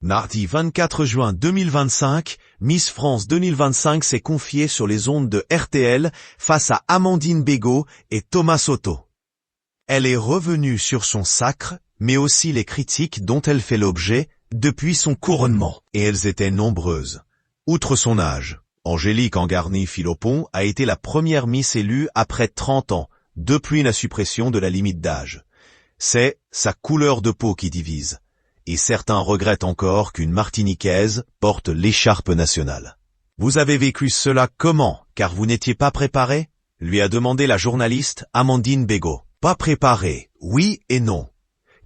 Mardi 24 juin 2025, Miss France 2025 s'est confiée sur les ondes de RTL face à Amandine Bégaud et Thomas Soto. Elle est revenue sur son sacre, mais aussi les critiques dont elle fait l'objet depuis son couronnement. Et elles étaient nombreuses. Outre son âge, Angélique Angarny-Philopon a été la première Miss élue après 30 ans, depuis la suppression de la limite d'âge. C'est sa couleur de peau qui divise. Et certains regrettent encore qu'une Martiniquaise porte l'écharpe nationale. Vous avez vécu cela comment, car vous n'étiez pas préparé? Lui a demandé la journaliste Amandine Bégaud. Pas préparé, oui et non.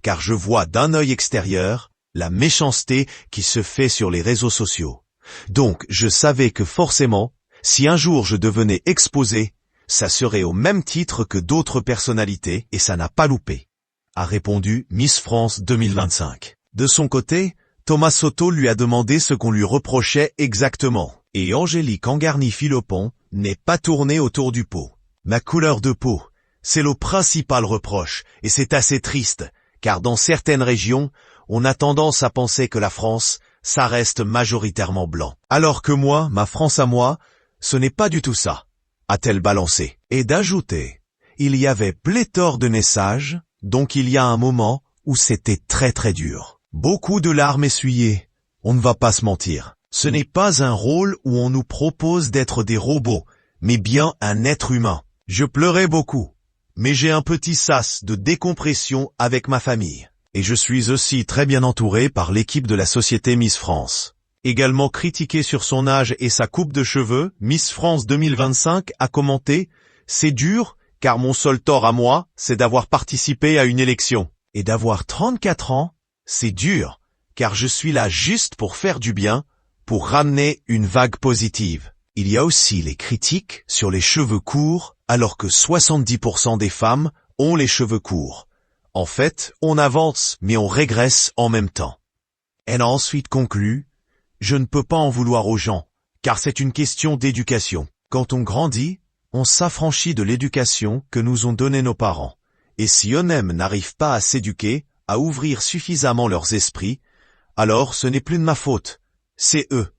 Car je vois d'un œil extérieur la méchanceté qui se fait sur les réseaux sociaux. Donc je savais que forcément, si un jour je devenais exposé, ça serait au même titre que d'autres personnalités et ça n'a pas loupé, a répondu Miss France 2025. De son côté, Thomas Soto lui a demandé ce qu'on lui reprochait exactement. Et Angélique Angarny-Philopon n'est pas tournée autour du pot. Ma couleur de peau, c'est le principal reproche, et c'est assez triste, car dans certaines régions, on a tendance à penser que la France, ça reste majoritairement blanc. Alors que moi, ma France à moi, ce n'est pas du tout ça, a-t-elle balancé. Et d'ajouter, il y avait pléthore de messages, donc il y a un moment où c'était très très dur. Beaucoup de larmes essuyées, on ne va pas se mentir. Ce n'est pas un rôle où on nous propose d'être des robots, mais bien un être humain. Je pleurais beaucoup, mais j'ai un petit sas de décompression avec ma famille. Et je suis aussi très bien entouré par l'équipe de la société Miss France. Également critiquée sur son âge et sa coupe de cheveux, Miss France 2025 a commenté « C'est dur, car mon seul tort à moi, c'est d'avoir participé à une élection. Et d'avoir 34 ans, c'est dur, car je suis là juste pour faire du bien, pour ramener une vague positive. » Il y a aussi les critiques sur les cheveux courts, alors que 70% des femmes ont les cheveux courts. En fait, on avance, mais on régresse en même temps. Elle a ensuite conclu « Je ne peux pas en vouloir aux gens, car c'est une question d'éducation. Quand on grandit, on s'affranchit de l'éducation que nous ont donnée nos parents. Et si eux-mêmes n'arrivent pas à s'éduquer, à ouvrir suffisamment leurs esprits, alors ce n'est plus de ma faute, c'est eux.